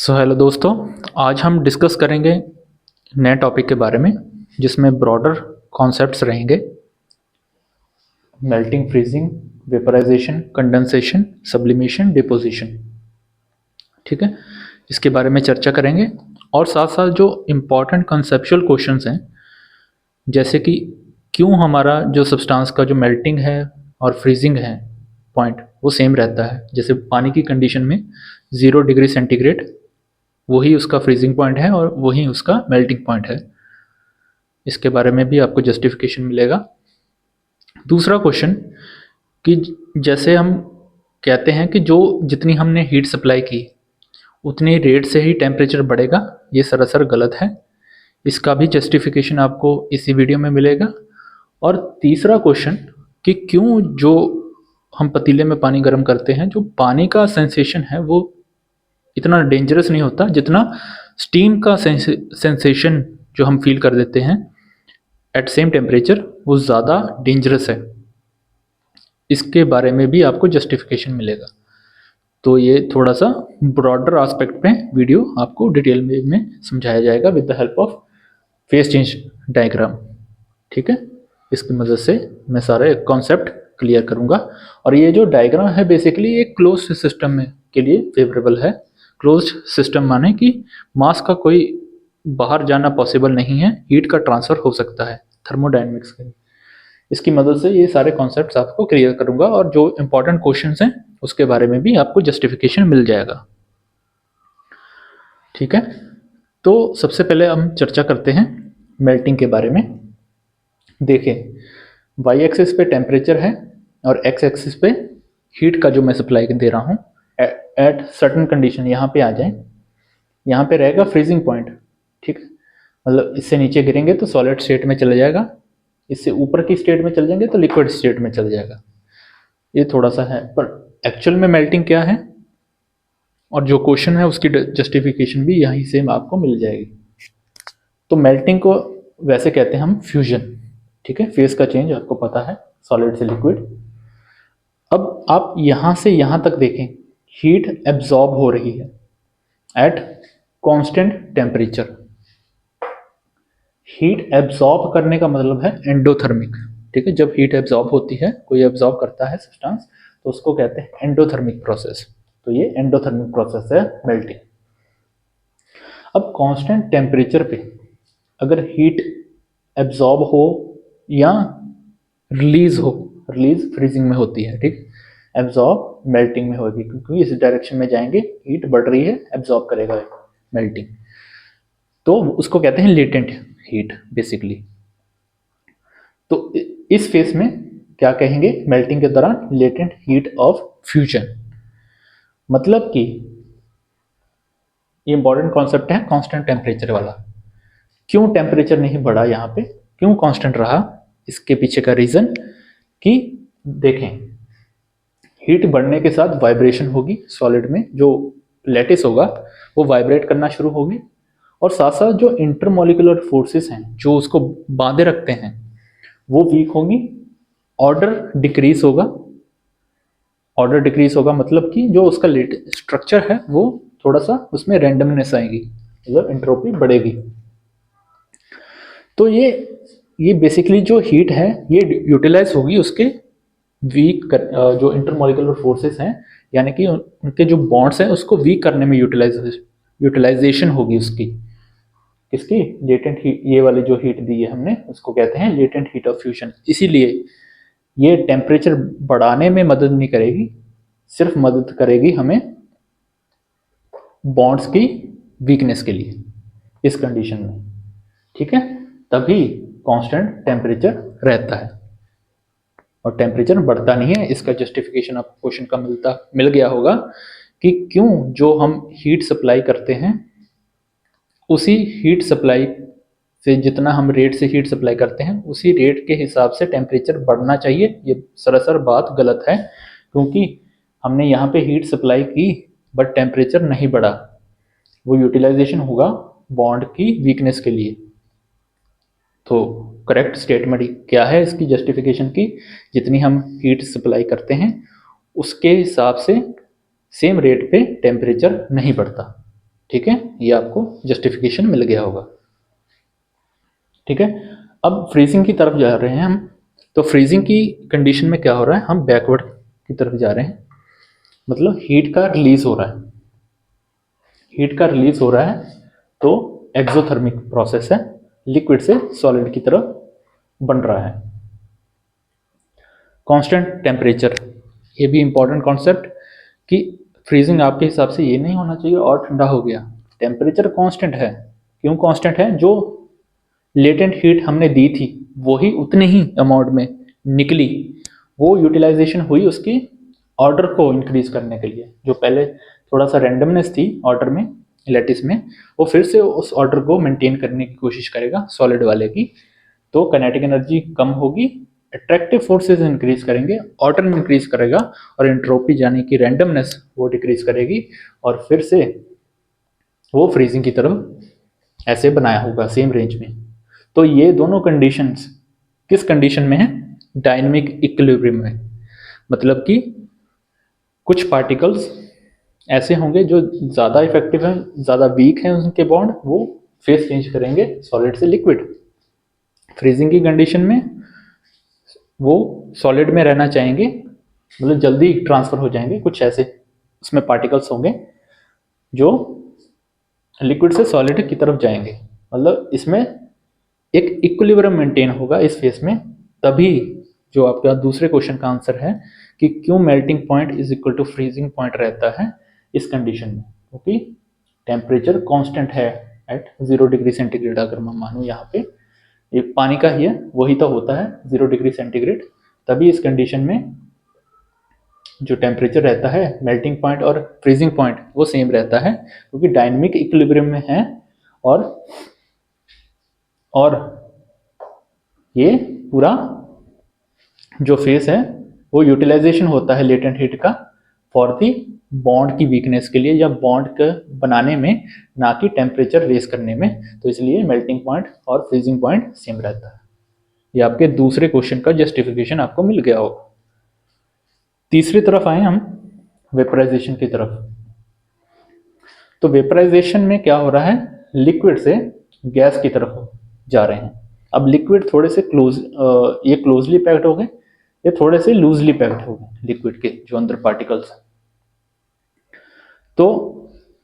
Hello दोस्तों, आज हम डिस्कस करेंगे नए टॉपिक के बारे में जिसमें ब्रॉडर कॉन्सेप्ट्स रहेंगे। Melting, freezing, vaporisation, condensation, sublimation, deposition. ठीक है, इसके बारे में चर्चा करेंगे और साथ साथ जो इम्पॉर्टेंट कंसेप्चुअल क्वेश्चंस हैं, जैसे कि क्यों हमारा जो सब्सटेंस का जो मेल्टिंग है और फ्रीजिंग है पॉइंट वो सेम रहता है। जैसे पानी की कंडीशन में 0 डिग्री सेंटीग्रेड वही उसका फ्रीजिंग पॉइंट है और वही उसका मेल्टिंग पॉइंट है। इसके बारे में भी आपको जस्टिफिकेशन मिलेगा। दूसरा क्वेश्चन कि जैसे हम कहते हैं कि जो जितनी हमने हीट सप्लाई की उतनी रेट से ही टेम्परेचर बढ़ेगा, ये सरासर गलत है। इसका भी जस्टिफिकेशन आपको इसी वीडियो में मिलेगा। और तीसरा क्वेश्चन कि क्यों जो हम पतीले में पानी गर्म करते हैं, जो पानी का सेंसेशन है वो इतना डेंजरस नहीं होता जितना स्टीम का सेंसेशन जो हम फील कर देते हैं एट सेम टेम्परेचर वो ज़्यादा डेंजरस है। इसके बारे में भी आपको जस्टिफिकेशन मिलेगा। तो ये थोड़ा सा ब्रॉडर एस्पेक्ट पे वीडियो आपको डिटेल में समझाया जाएगा with the help of face change diagram. ठीक है, इसकी मदद से मैं सारे कॉन्सेप्ट क्लियर करूंगा। और ये जो डायग्राम है बेसिकली एक क्लोज सिस्टम में के लिए फेवरेबल है। क्लोज सिस्टम माने कि मास का कोई बाहर जाना पॉसिबल नहीं है, हीट का ट्रांसफर हो सकता है थर्मोडायनेमिक्स के। इसकी मदद से ये सारे कॉन्सेप्ट्स आपको क्लियर करूंगा और जो इंपॉर्टेंट क्वेश्चंस हैं उसके बारे में भी आपको जस्टिफिकेशन मिल जाएगा। ठीक है, तो सबसे पहले हम चर्चा करते हैं मेल्टिंग के बारे में। देखें, वाई एक्सिस पे टेम्परेचर है और एक्स एक्सिस पे हीट का जो मैं सप्लाई दे रहा हूँ एट सर्टन कंडीशन। यहाँ पे आ जाए, यहाँ पे रहेगा फ्रीजिंग पॉइंट। ठीक है, मतलब इससे नीचे गिरेंगे तो सॉलिड स्टेट में चला जाएगा, इससे ऊपर की स्टेट में चल जाएंगे तो लिक्विड स्टेट में चल जाएगा। ये थोड़ा सा है, पर एक्चुअल में मेल्टिंग क्या है और जो क्वेश्चन है उसकी जस्टिफिकेशन भी यहीं से आपको मिल जाएगी। तो मेल्टिंग को वैसे कहते हैं हम फ्यूजन। ठीक है, फेस का चेंज आपको पता है, सॉलिड से लिक्विड। अब आप यहां से यहां तक देखें, हीट एब्जॉर्ब हो रही है at constant temperature. Heat absorb करने का मतलब है एंडोथर्मिक। ठीक है, जब हीट एब्जॉर्ब होती है, कोई एब्जॉर्ब करता है सब्सटेंस, तो उसको कहते हैं एंडोथर्मिक प्रोसेस। तो ये एंडोथर्मिक प्रोसेस है मेल्टिंग। अब कांस्टेंट टेम्परेचर पे अगर हीट एब्जॉर्ब हो या रिलीज हो, रिलीज फ्रीजिंग में होती है, ठीक, एब्जॉर्ब मेल्टिंग में होगी, क्योंकि इस डायरेक्शन में जाएंगे, हीट बढ़ रही है, एब्जॉर्ब करेगा मेल्टिंग, तो उसको कहते हैं लेटेंट हीट बेसिकली। तो इस फेस में क्या कहेंगे, मेल्टिंग के दौरान लेटेंट हीट ऑफ फ्यूजन। मतलब कि ये इंपॉर्टेंट कॉन्सेप्ट है कांस्टेंट टेम्परेचर वाला। क्यों टेम्परेचर नहीं बढ़ा यहाँ पे, क्यों कांस्टेंट रहा, इसके पीछे का रीजन कि देखें, हीट बढ़ने के साथ वाइब्रेशन होगी सॉलिड में, जो लैटिस होगा वो वाइब्रेट करना शुरू होगी, और साथ साथ जो इंटरमोलिकुलर फोर्सेस हैं जो उसको बांधे रखते हैं वो वीक होंगी, ऑर्डर डिक्रीज होगा। ऑर्डर डिक्रीज होगा मतलब कि जो उसका स्ट्रक्चर है वो थोड़ा सा उसमें रैंडमनेस आएगी, मतलब एंट्रोपी बढ़ेगी। तो ये बेसिकली जो हीट है ये यूटिलाइज होगी उसके वीक जो इंटरमोलिकुलर फोर्सेस हैं, यानी कि उनके जो बॉन्ड्स हैं उसको वीक करने में यूटिलाइजेशन होगी उसकी। किसकी, लेटेंट हीट। ये वाली जो हीट दी है हमने उसको कहते हैं लेटेंट हीट ऑफ फ्यूजन। इसीलिए ये टेम्परेचर बढ़ाने में मदद नहीं करेगी, सिर्फ मदद करेगी हमें बॉन्ड्स की वीकनेस के लिए इस कंडीशन में। ठीक है, तभी कांस्टेंट टेम्परेचर रहता है और टेम्परेचर बढ़ता नहीं है। इसका जस्टिफिकेशन आपको क्वेश्चन का मिल गया होगा कि क्यों जो हम हीट सप्लाई करते हैं उसी हीट सप्लाई से, जितना हम रेट से हीट सप्लाई करते हैं उसी रेट के हिसाब से टेम्परेचर बढ़ना चाहिए। ये सरासर बात गलत है, क्योंकि हमने यहाँ पे हीट सप्लाई की बट टेम्परेचर नहीं बढ़ा, वो यूटिलाइजेशन होगा बॉन्ड की वीकनेस के लिए। तो करेक्ट स्टेटमेंट क्या है इसकी जस्टिफिकेशन की, जितनी हम हीट सप्लाई करते हैं उसके हिसाब से सेम रेट पे टेम्परेचर नहीं बढ़ता। ठीक है, ये आपको जस्टिफिकेशन मिल गया होगा। ठीक है, अब फ्रीजिंग की तरफ जा रहे हैं हम। तो फ्रीजिंग की कंडीशन में क्या हो रहा है, हम बैकवर्ड की तरफ जा रहे हैं, मतलब हीट का रिलीज हो रहा है। हीट का रिलीज हो रहा है तो एक्सोथर्मिक प्रोसेस है, लिक्विड से सॉलिड की तरफ बन रहा है। कांस्टेंट टेम्परेचर, ये भी इंपॉर्टेंट कॉन्सेप्ट कि फ्रीजिंग आपके हिसाब से ये नहीं होना चाहिए और ठंडा हो गया। टेम्परेचर कांस्टेंट है। क्यों कांस्टेंट है? जो लेटेंट हीट हमने दी थी वही उतने ही अमाउंट में निकली, वो यूटिलाइजेशन हुई उसकी ऑर्डर को इंक्रीज करने के लिए। जो पहले थोड़ा सा रैंडमनेस थी ऑर्डर में, लैटिस में, वो फिर से उस ऑर्डर को मेंटेन करने की कोशिश करेगा सॉलिड वाले की। तो काइनेटिक एनर्जी कम होगी, अट्रैक्टिव फोर्सेस इंक्रीज करेंगे, ऑर्डर इंक्रीज करेगा, और एंट्रोपी यानी कि रैंडमनेस वो डिक्रीज करेगी, और फिर से वो फ्रीजिंग की तरफ ऐसे बनाया होगा सेम रेंज में। तो ये दोनों कंडीशंस किस कंडीशन में है? डायनेमिक इक्विलिब्रियम में। मतलब कि कुछ पार्टिकल्स ऐसे होंगे जो ज़्यादा इफेक्टिव हैं, ज़्यादा वीक हैं उनके बॉन्ड, वो फेस चेंज करेंगे सॉलिड से लिक्विड। फ्रीजिंग की कंडीशन में वो सॉलिड में रहना चाहेंगे, मतलब जल्दी ट्रांसफर हो जाएंगे। कुछ ऐसे उसमें पार्टिकल्स होंगे जो लिक्विड से सॉलिड की तरफ जाएंगे, मतलब इसमें एक इक्विलिब्रियम मेंटेन होगा इस फेस में। तभी जो आपका दूसरे क्वेश्चन का आंसर है कि क्यों melting point is equal to freezing point रहता है इस कंडीशन में, क्योंकि टेम्परेचर कांस्टेंट है एट 0 डिग्री सेंटीग्रेड। अगर मैं मानूँ यहाँ पे ये पानी का ही है, वही तो होता है 0 डिग्री सेंटीग्रेड। तभी इस कंडीशन में जो टेम्परेचर रहता है मेल्टिंग पॉइंट और फ्रीजिंग पॉइंट वो सेम रहता है, क्योंकि डायनेमिक इक्विलिब्रियम में है। और ये पूरा जो फेस है वो यूटिलाइजेशन होता है लेटेंट हीट का फॉर दी बॉन्ड की वीकनेस के लिए, या बॉन्ड के बनाने में, ना कि टेम्परेचर रेस करने में। तो इसलिए मेल्टिंग पॉइंट और फ्रीजिंग पॉइंट सेम रहता है। ये आपके दूसरे क्वेश्चन का जस्टिफिकेशन आपको मिल गया होगा। तीसरी तरफ आए हम, वेपराइजेशन की तरफ। तो वेपराइजेशन में क्या हो रहा है, लिक्विड से गैस की तरफ जा रहे हैं। अब लिक्विड थोड़े से क्लोज, ये क्लोजली पैक्ड हो गए, ये थोड़े से लूजली पैक्ड हो गए लिक्विड के जो अंदर पार्टिकल्स हैं। तो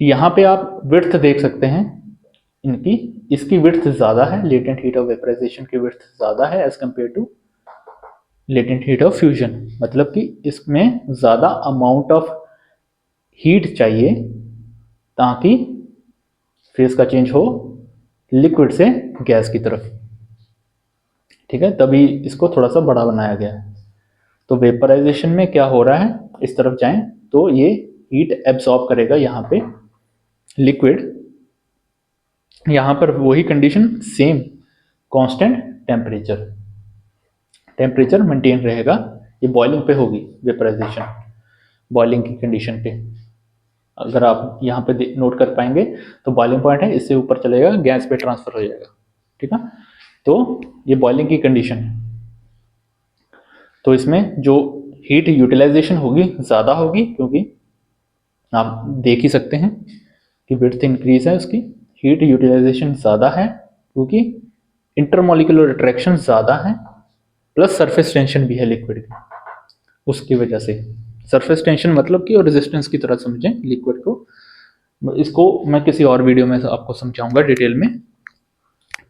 यहाँ पे आप विड्थ देख सकते हैं इनकी, इसकी विड्थ ज़्यादा है, लेटेंट हीट ऑफ वेपराइजेशन की विड्थ ज़्यादा है as compare to latent heat of fusion. मतलब कि इसमें ज़्यादा अमाउंट ऑफ हीट चाहिए ताकि फेस का चेंज हो लिक्विड से गैस की तरफ। ठीक है, तभी इसको थोड़ा सा बड़ा बनाया गया है। तो वेपराइजेशन में क्या हो रहा है, इस तरफ जाएं तो ये हीट एब्सॉर्ब करेगा यहाँ पे लिक्विड। यहाँ पर वही condition same, constant temperature maintain रहेगा। ये बॉइलिंग पे होगी वेपराइजेशन, बॉइलिंग की कंडीशन पे। अगर आप यहाँ पे नोट कर पाएंगे तो बॉइलिंग पॉइंट है, इससे ऊपर चलेगा गैस पे ट्रांसफर हो जाएगा। ठीक है, तो ये बॉइलिंग की कंडीशन है। तो इसमें जो हीट यूटिलाइजेशन होगी ज़्यादा होगी, क्योंकि आप देख ही सकते हैं कि विड्थ इंक्रीज है, उसकी हीट यूटिलाइजेशन ज़्यादा है क्योंकि इंटरमोलिकुलर अट्रैक्शन ज़्यादा है, प्लस सरफेस टेंशन भी है लिक्विड की। उसकी वजह से सरफेस टेंशन मतलब कि और रेजिस्टेंस की तरह समझें लिक्विड को। इसको मैं किसी और वीडियो में आपको समझाऊंगा डिटेल में।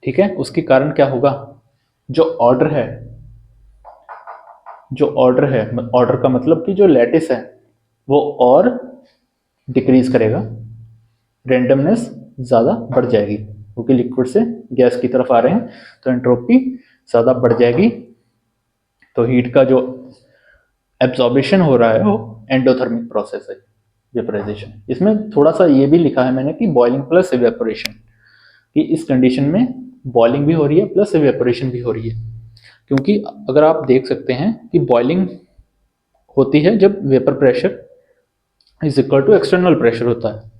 ठीक है, उसके कारण क्या होगा, जो ऑर्डर है, ऑर्डर का मतलब कि जो लैटिस है वो और डिक्रीज करेगा, रेंडमनेस ज़्यादा बढ़ जाएगी, क्योंकि लिक्विड से गैस की तरफ आ रहे हैं तो एंट्रोपी ज़्यादा बढ़ जाएगी। तो हीट का जो एब्जॉर्बेशन हो रहा है वो एंडोथर्मिक प्रोसेस है वेपराइजेशन। इसमें थोड़ा सा ये भी लिखा है मैंने कि बॉइलिंग प्लस इवेपोरेशन, कि इस कंडीशन में बॉइलिंग भी हो रही है प्लस इवेपोरेशन भी हो रही है। क्योंकि अगर आप देख सकते हैं कि बॉइलिंग होती है जब vapour pressure is equal to external pressure होता है।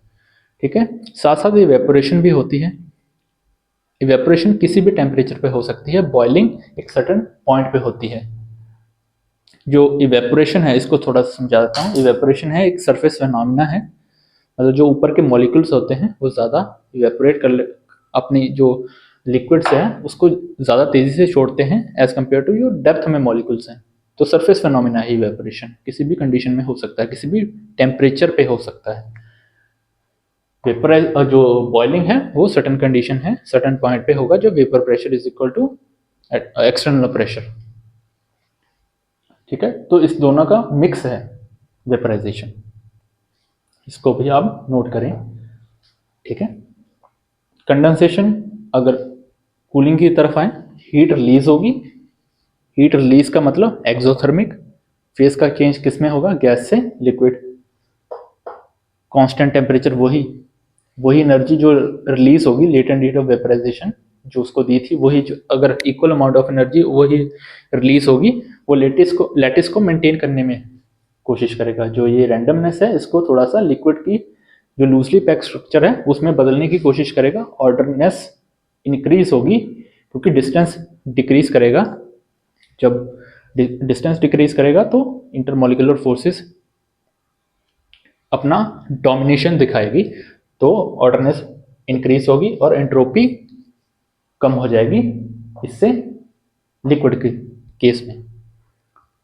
ठीक है, साथ साथ इवेपोरेशन भी होती है। इवेपोरेशन किसी भी टेम्परेचर पे हो सकती है, बॉइलिंग एक सर्टेन पॉइंट पे होती है। जो इवेपोरेशन है, इसको थोड़ा सा समझा देता हूँ। इवेपोरेशन है एक सरफेस फिनोमेना है मतलब जो ऊपर के मॉलिक्यूल्स होते हैं वो ज़्यादा इवेपोरेट कर अपनी जो लिक्विड से है उसको ज़्यादा तेज़ी से छोड़ते हैं एज कम्पेयर टू जो डेप्थ में मॉलिक्यूल्स हैं। तो सरफेस फिनोमिना है इवेपोरेशन, किसी भी कंडीशन में हो सकता है, किसी भी टेम्परेचर पे हो सकता है। वेपर जो बॉइलिंग है वो सर्टेन कंडीशन है, सर्टेन पॉइंट पे होगा जो vapour pressure is equal to external pressure. ठीक है, तो इस दोनों का मिक्स है वेपराइजेशन, इसको भी आप नोट करें। ठीक है, कंडेंसेशन अगर कूलिंग की तरफ आए, हीट रिलीज होगी। हीट रिलीज का मतलब एक्सोथर्मिक, फेस का चेंज किस में होगा, गैस से लिक्विड। कांस्टेंट टेम्परेचर वही एनर्जी जो रिलीज होगी लेटेंट हीट ऑफ वेपराइजेशन जो उसको दी थी, वही जो अगर इक्वल अमाउंट ऑफ एनर्जी वही रिलीज होगी, वो लैटिस को मेंटेन करने में कोशिश करेगा। जो ये रैंडमनेस है इसको थोड़ा सा लिक्विड की जो लूजली पैक स्ट्रक्चर है उसमें बदलने की कोशिश करेगा। ऑर्डरनेस इंक्रीज होगी क्योंकि डिस्टेंस डिक्रीज करेगा। जब डिस्टेंस डिक्रीज करेगा तो इंटरमोलिकुलर फोर्सेस अपना डोमिनेशन दिखाएगी, तो ऑर्डरनेस इंक्रीज होगी और एंट्रोपी कम हो जाएगी इससे लिक्विड के केस में।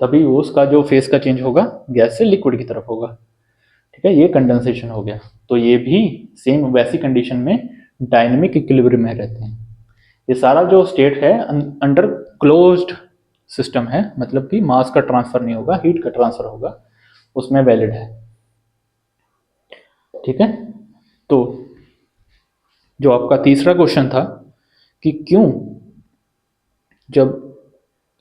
तभी वो उसका जो फेस का चेंज होगा गैस से लिक्विड की तरफ होगा। ठीक है, ये कंडेंसेशन हो गया। तो ये भी सेम वैसी कंडीशन में डायनेमिक इक्विलिब्रियम में रहते हैं। ये सारा जो स्टेट है अंडर क्लोज्ड सिस्टम है, मतलब कि मास का ट्रांसफर नहीं होगा, हीट का ट्रांसफर होगा, उसमें वैलिड है। ठीक है, तो जो आपका तीसरा क्वेश्चन था कि क्यों जब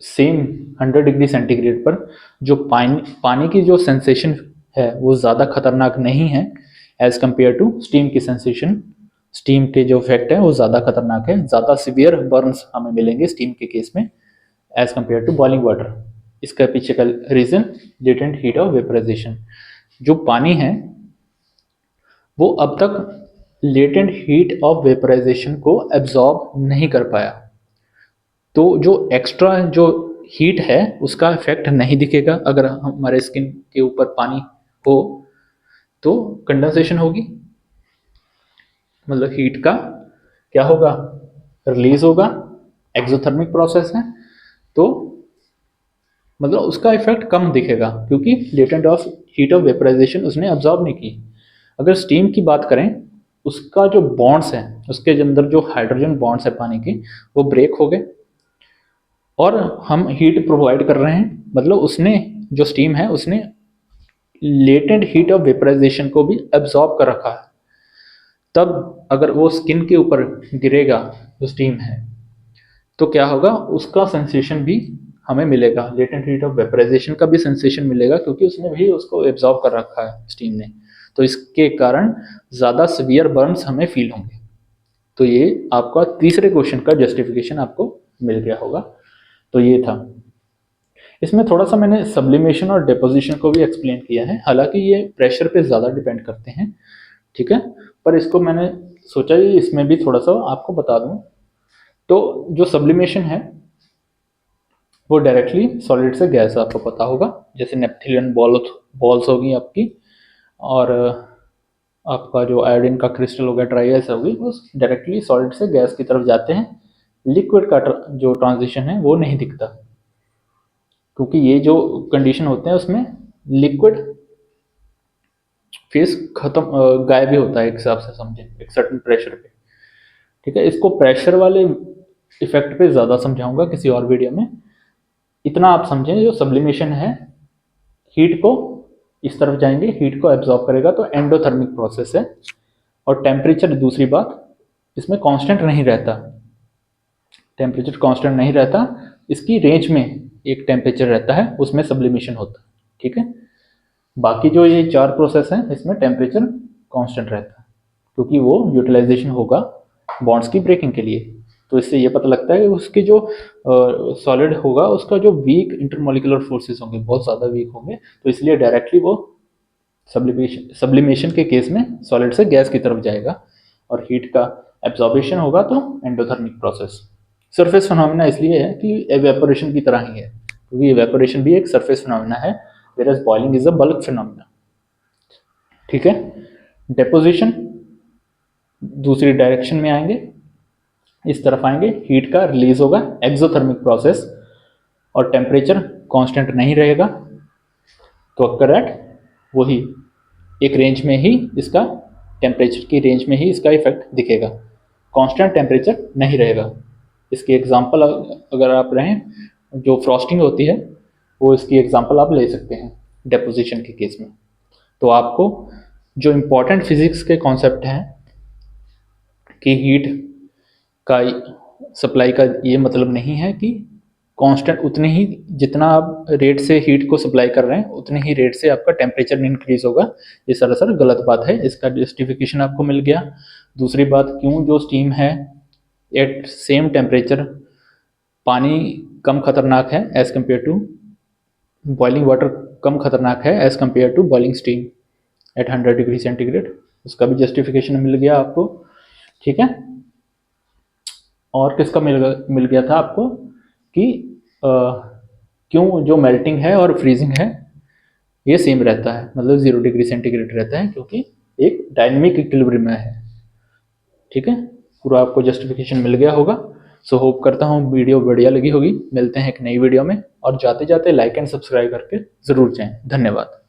सेम 100 डिग्री सेंटीग्रेड पर जो पानी की जो सेंसेशन है वो ज़्यादा खतरनाक नहीं है एज कंपेयर टू स्टीम की सेंसेशन। स्टीम के जो इफेक्ट है वो ज़्यादा खतरनाक है, ज़्यादा सिवियर बर्न्स हमें मिलेंगे स्टीम के केस में as compare to boiling water. इसका पीछे का reason latent heat of vaporisation. जो पानी है वो अब तक लेटेंट हीट ऑफ वेपराइजेशन को एब्जॉर्ब नहीं कर पाया, तो जो एक्स्ट्रा जो हीट है उसका इफेक्ट नहीं दिखेगा। अगर हमारे स्किन के ऊपर पानी हो तो कंडेंसेशन होगी, मतलब हीट का क्या होगा, रिलीज होगा, एक्सोथर्मिक प्रोसेस है, तो मतलब उसका इफेक्ट कम दिखेगा क्योंकि latent of heat of vaporisation उसने अब्जॉर्ब नहीं की। अगर स्टीम की बात करें, उसका जो बॉन्ड्स हैं, उसके अंदर जो हाइड्रोजन बॉन्ड्स है पानी के, वो ब्रेक हो गए और हम हीट प्रोवाइड कर रहे हैं, मतलब उसने जो स्टीम है उसने लेटेंट हीट ऑफ वेपराइजेशन को भी एब्जॉर्ब कर रखा है। तब अगर वो स्किन के ऊपर गिरेगा जो स्टीम है तो क्या होगा, उसका सेंसेशन भी हमें मिलेगा, लेटेंट हीट ऑफ वेपराइजेशन का भी सेंसेशन मिलेगा क्योंकि उसने भी उसको एब्जॉर्ब कर रखा है स्टीम ने। तो इसके कारण ज़्यादा सीवियर बर्न्स हमें फील होंगे। तो ये आपका तीसरे क्वेश्चन का जस्टिफिकेशन आपको मिल गया होगा। तो ये था। इसमें थोड़ा सा मैंने सब्लिमेशन और डिपोजिशन को भी एक्सप्लेन किया है, हालांकि ये प्रेशर पे ज़्यादा डिपेंड करते हैं। ठीक है, पर इसको मैंने सोचा कि इसमें भी थोड़ा सा आपको बता दूं। तो जो सब्लिमेशन है वो डायरेक्टली सॉलिड से गैस, आपको पता होगा, जैसे नेप्थेलियन बॉल्स होगी आपकी, और आपका जो आयोडीन का क्रिस्टल हो गया, ड्राई आइस होगी, वो डायरेक्टली सॉलिड से गैस की तरफ जाते हैं। लिक्विड का जो ट्रांजिशन है वो नहीं दिखता क्योंकि ये जो कंडीशन होते हैं उसमें लिक्विड फेस खत्म गायब ही होता है एक हिसाब से, समझे, एक सर्टेन प्रेशर पे। ठीक है, इसको प्रेशर वाले इफेक्ट पे ज़्यादा समझाऊंगा किसी और वीडियो में। इतना आप समझें, जो सब्लिमेशन है हीट को इस तरफ जाएंगे, हीट को एब्जॉर्ब करेगा, तो एंडोथर्मिक प्रोसेस है। और टेम्परेचर, दूसरी बात, इसमें कांस्टेंट नहीं रहता, टेम्परेचर कांस्टेंट नहीं रहता, इसकी रेंज में एक टेम्परेचर रहता है, उसमें सब्लिमेशन होता है। ठीक है, बाकी जो ये चार प्रोसेस हैं इसमें टेम्परेचर कांस्टेंट रहता है क्योंकि वो यूटिलाइजेशन होगा बॉन्ड्स की ब्रेकिंग के लिए। तो इससे ये पता लगता है कि उसकी जो सॉलिड होगा उसका जो वीक इंटरमोलिकुलर फोर्सेस होंगे बहुत ज़्यादा वीक होंगे, तो इसलिए डायरेक्टली वो सब्लिमेशन के केस में सॉलिड से गैस की तरफ जाएगा और हीट का एब्जॉर्बेशन होगा, तो एंडोथर्मिक प्रोसेस। सरफेस फिनोमिना इसलिए है कि एवेपोरेशन की तरह ही है, क्योंकि एवेपोरेशन भी एक सरफेस फिनोमिना है, whereas boiling is a bulk phenomena। ठीक है, डेपोजिशन दूसरी डायरेक्शन में आएंगे, इस तरफ आएंगे, हीट का रिलीज होगा, एक्सोथर्मिक प्रोसेस, और टेम्परेचर कांस्टेंट नहीं रहेगा, तो अक्कर एट वही एक रेंज में ही इसका, टेम्परेचर की रेंज में ही इसका इफेक्ट दिखेगा, कांस्टेंट टेम्परेचर नहीं रहेगा। इसकी एग्जांपल अगर आप रहें, जो फ्रॉस्टिंग होती है वो इसकी एग्जांपल आप ले सकते हैं डेपोजिशन के केस में। तो आपको जो इम्पोर्टेंट फिजिक्स के कॉन्सेप्ट हैं कि हीट का सप्लाई का ये मतलब नहीं है कि कांस्टेंट उतने ही, जितना आप रेट से हीट को सप्लाई कर रहे हैं उतने ही रेट से आपका टेम्परेचर इंक्रीज होगा। ये सरासर गलत बात है, इसका जस्टिफिकेशन आपको मिल गया। दूसरी बात, क्यों जो स्टीम है एट सेम टेम्परेचर पानी कम खतरनाक है as compare to boiling water, कम खतरनाक है as compare to boiling steam at 100 degree centigrade, उसका भी जस्टिफिकेशन मिल गया आपको। ठीक है, और किसका मिल गया था आपको कि क्यों जो मेल्टिंग है और फ्रीजिंग है ये सेम रहता है, मतलब 0 डिग्री सेंटीग्रेड रहता है, क्योंकि एक डायनेमिक इक्विलिब्रियम में है। ठीक है, पूरा आपको जस्टिफिकेशन मिल गया होगा। सो होप करता हूँ वीडियो बढ़िया लगी होगी। मिलते हैं एक नई वीडियो में, और जाते जाते लाइक एंड सब्सक्राइब करके ज़रूर जाएं। धन्यवाद।